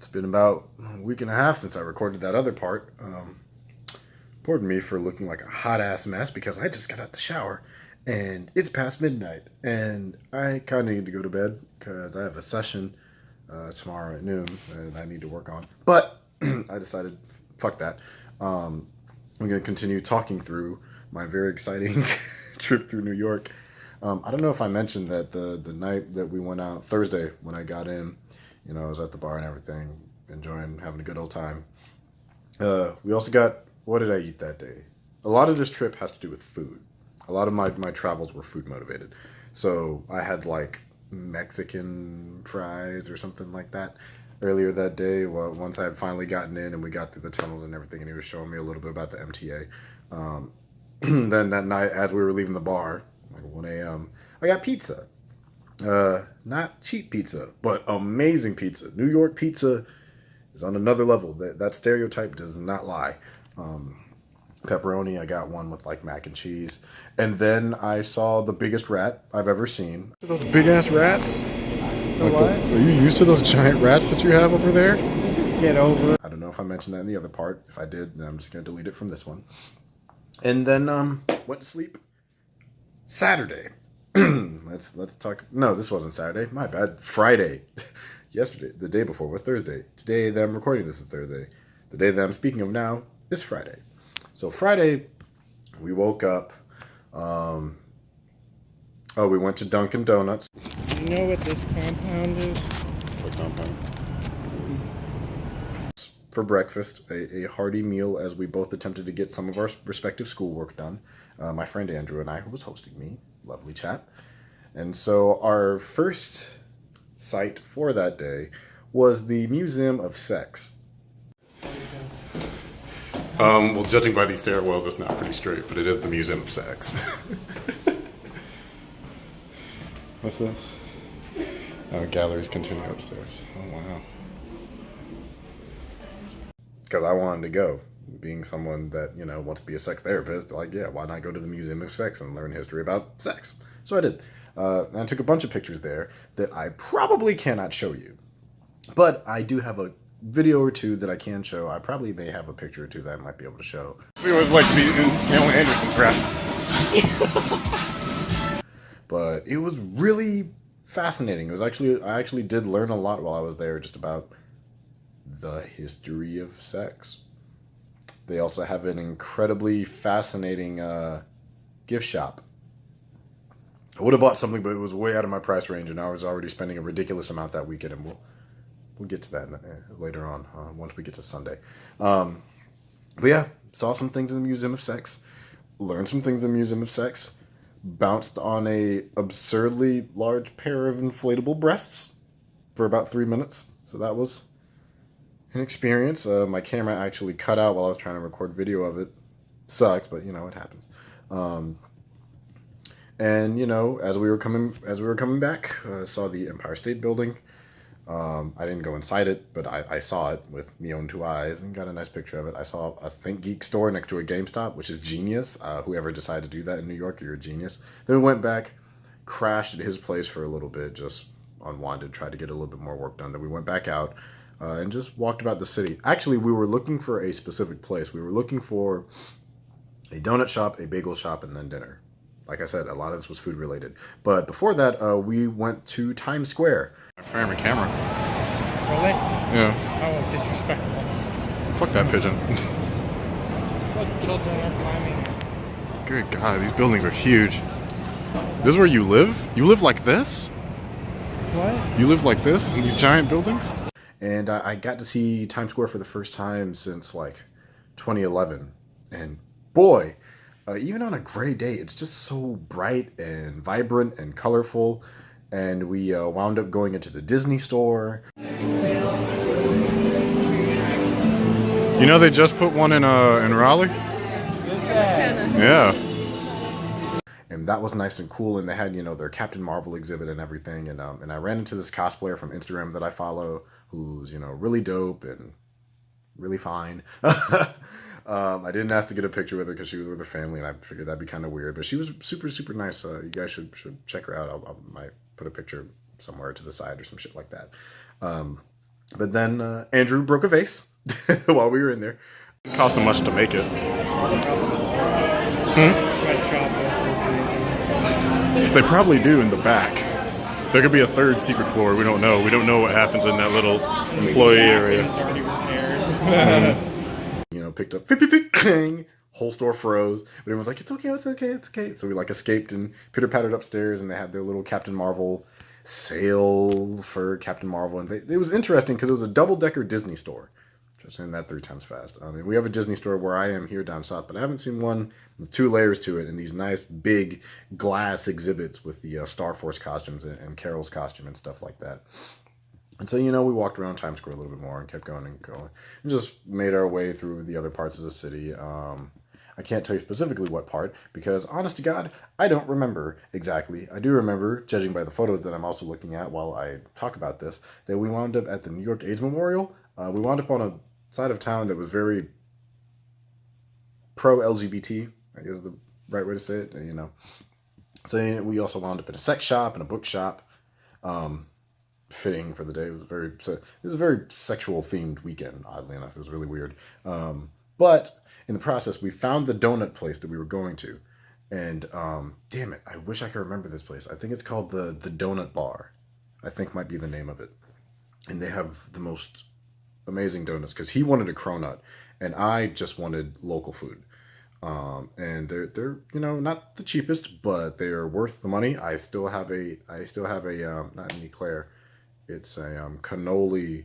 It's been about a week and a half since I recorded that other part. Pardon me for looking like a hot-ass mess because I just got out the shower and it's past midnight and I kind of need to go to bed because I have a session tomorrow at noon and I need to work on. But I decided, fuck that. I'm going to continue talking through my very exciting trip through New York. I don't know if I mentioned that the night that we went out, Thursday, when I got in, you know, I was at the bar and everything, enjoying, having a good old time. We also got, what did I eat that day? A lot of this trip has to do with food. A lot of my travels were food motivated. So I had like Mexican fries or something like that earlier that day. Well, once I had finally gotten in and we got through the tunnels and everything, and he was showing me a little bit about the MTA. Then that night, as we were leaving the bar, like 1 a.m., I got pizza. Not cheap pizza, but amazing pizza. New York pizza is on another level. That stereotype does not lie. Pepperoni, I got one with like mac and cheese. And then I saw the biggest rat I've ever seen. Those big ass rats? Like are you used to those giant rats that you have over there? Just get over it. I don't know if I mentioned that in the other part. If I did, then I'm just gonna delete it from this one. And then went to sleep. Saturday. let's talk. No, this wasn't Saturday. My bad. Friday. Yesterday, the day before was Thursday. Today that I'm recording this is Thursday. The day that I'm speaking of now is Friday. So Friday, we woke up. We went to Dunkin' Donuts. Do you know what this compound is? What compound? For breakfast, a hearty meal as we both attempted to get some of our respective schoolwork done. My friend Andrew and I, who was hosting me, lovely chap. And so our first site for that day was the Museum of Sex. Well, judging by these stairwells, it's not pretty straight, but it is the Museum of Sex. What's this? Oh, galleries continue upstairs. Oh, wow. Because I wanted to go. Being someone that, you know, wants to be a sex therapist, like, yeah, why not go to the Museum of Sex and learn history about sex? So I did. And I took a bunch of pictures there that I probably cannot show you. But I do have a video or two that I can show. I probably may have a picture or two that I might be able to show. It was like to be in Pamela Anderson's breasts. But it was really fascinating. It was actually, I actually did learn a lot while I was there just about the history of sex. They also have an incredibly fascinating gift shop. I would have bought something, but it was way out of my price range, and I was already spending a ridiculous amount that weekend, and we'll get to that later on once we get to Sunday. But yeah, saw some things in the Museum of Sex, learned some things in the Museum of Sex, bounced on a absurdly large pair of inflatable breasts for about 3 minutes. So that was an experience. My camera actually cut out while I was trying to record video of it. Sucks, but you know, it happens. And you know, as we were coming back, saw the Empire State Building. I didn't go inside it, but I saw it with my own two eyes and got a nice picture of it. I saw a ThinkGeek store next to a GameStop, which is genius. Whoever decided to do that in New York, you're a genius. Then we went back, crashed at his place for a little bit, just unwanted, tried to get a little bit more work done. Then we went back out and just walked about the city. Actually, we were looking for a specific place. We were looking for a donut shop, a bagel shop, and then dinner. Like I said, a lot of this was food related. But before that, we went to Times Square. I framed my camera. Really? Yeah. Oh, disrespectful. Fuck that pigeon. Look, children are climbing. Good God, these buildings are huge. This is where you live? You live like this? What? You live like this in these giant buildings? And I got to see Times Square for the first time since like 2011. And boy, even on a gray day, it's just so bright and vibrant and colorful. And we wound up going into the Disney store. You know, they just put one in Raleigh? Yeah. And that was nice and cool. And they had, you know, their Captain Marvel exhibit and everything. And I ran into this cosplayer from Instagram that I follow, who's, you know, really dope and really fine. I didn't have to get a picture with her because she was with her family, and I figured that'd be kind of weird. But she was super, super nice. You guys should check her out. I might put a picture somewhere to the side or some shit like that. But then Andrew broke a vase while we were in there. It cost him much to make it. They probably do in the back. There could be a third secret floor. We don't know. We don't know what happens in that little employee area. Picked up, clang, whole store froze. But everyone's like, it's okay, it's okay, it's okay. So we like escaped and pitter-pattered upstairs, and they had their little Captain Marvel sale for Captain Marvel. And it was interesting because it was a double-decker Disney store. Just saying that 3 times fast. I mean, we have a Disney store where I am here down south, but I haven't seen one with 2 layers to it and these nice big glass exhibits with the Star Force costumes and Carol's costume and stuff like that. And so, we walked around Times Square a little bit more and kept going and going. And just made our way through the other parts of the city. I can't tell you specifically what part, because honest to God, I don't remember exactly. I do remember, judging by the photos that I'm also looking at while I talk about this, that we wound up at the New York AIDS Memorial. We wound up on a side of town that was very pro-LGBT, I guess is the right way to say it, So we also wound up in a sex shop and a bookshop. Fitting for the day. It was a very sexual themed weekend, oddly enough. It was really weird. But in the process, we found the donut place that we were going to. And damn it, I wish I could remember this place. I think it's called the Donut Bar. I think might be the name of it. And they have the most amazing donuts, because he wanted a cronut and I just wanted local food. And they're not the cheapest, but they are worth the money. I still have a not an eclair. It's a cannoli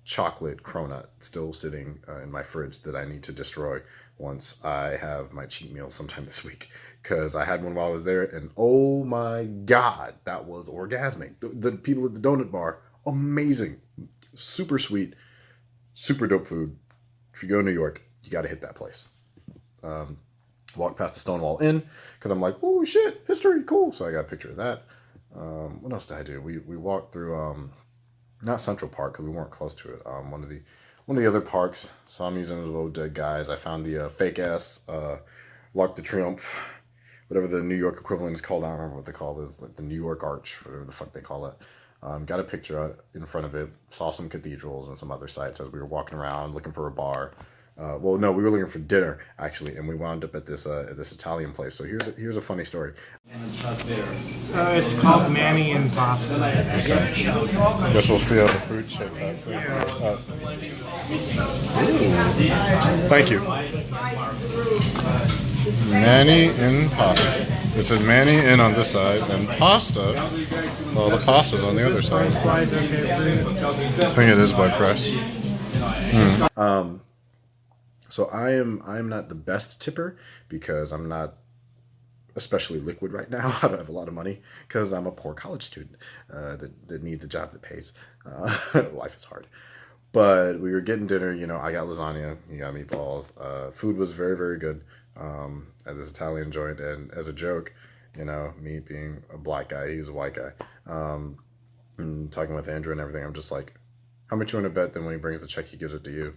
chocolate cronut still sitting in my fridge that I need to destroy once I have my cheat meal sometime this week. Because I had one while I was there, and oh my God, that was orgasmic. The people at the donut bar, amazing. Super sweet, super dope food. If you go to New York, you got to hit that place. Walked past the Stonewall Inn, because I'm like, oh shit, history, cool. So I got a picture of that. What else did I do? We walked through not Central Park, because we weren't close to it. One of the other parks. Saw a museum of old dead guys. I found the fake ass L'Arc de Triomphe, whatever the New York equivalent is called. I don't remember what they call this, like the New York Arch, whatever the fuck they call it. Got a picture in front of it. Saw some cathedrals and some other sites as we were walking around looking for a bar. Well, no, we were looking for dinner actually, and we wound up at this Italian place. So here's a funny story. It's called Manny and Pasta. Guess we'll see how the food shakes out. So, thank you. Manny in pasta. It says Manny in on this side, and pasta. Well, the pasta's on the other side. I think it is by price. So I'm not the best tipper, because I'm not especially liquid right now. I don't have a lot of money because I'm a poor college student that needs a job that pays. Life is hard. But we were getting dinner. I got lasagna. You got meatballs. Food was very, very good at this Italian joint. And as a joke, me being a black guy, he was a white guy. And talking with Andrew and everything, I'm just like, how much you want to bet then when he brings the check, he gives it to you?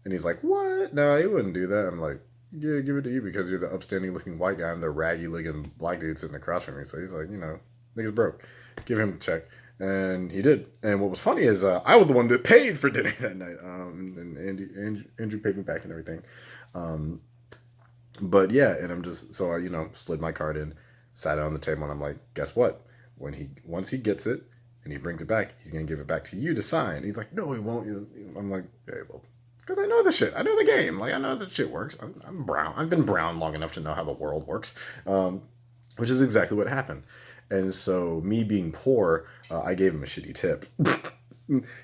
And he's like, what? No, he wouldn't do that. I'm like, yeah, give it to you because you're the upstanding looking white guy. I'm the raggy looking black dude sitting across from me. So he's like, nigga's broke. Give him the check. And he did. And what was funny is I was the one that paid for dinner that night. And Andrew paid me back and everything. But yeah, and I'm just, so I, slid my card in, sat it on the table, and I'm like, guess what? Once he gets it and he brings it back, he's going to give it back to you to sign. He's like, no, he won't. I'm like, hey, well, because I know the shit. I know the game. Like, I know that shit works. I'm brown. I've been brown long enough to know how the world works, which is exactly what happened. And so me being poor, I gave him a shitty tip.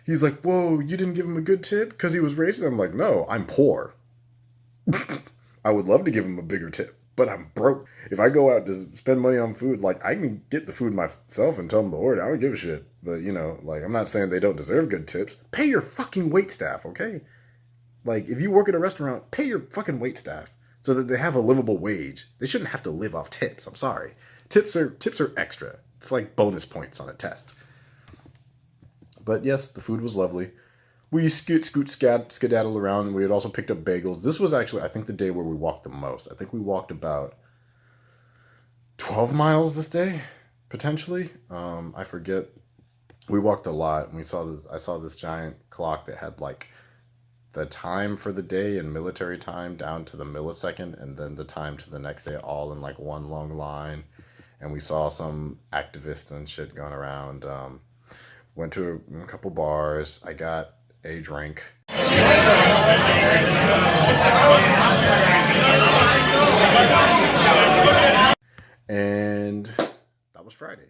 He's like, whoa, you didn't give him a good tip because he was racist? I'm like, no, I'm poor. I would love to give him a bigger tip, but I'm broke. If I go out to spend money on food, like, I can get the food myself and tell them to order. I don't give a shit. But, like, I'm not saying they don't deserve good tips. Pay your fucking waitstaff, okay? Like, if you work at a restaurant, pay your fucking waitstaff so that they have a livable wage. They shouldn't have to live off tips. I'm sorry. Tips are extra. It's like bonus points on a test. But yes, the food was lovely. We skedaddled around, and we had also picked up bagels. This was actually, I think, the day where we walked the most. I think we walked about 12 miles this day, potentially. I forget We walked a lot, and we saw this. I saw this giant clock that had like the time for the day and military time down to the millisecond, and then the time to the next day, all in like one long line. And we saw some activists and shit going around. Went to a couple bars. I got a drink. And that was Friday.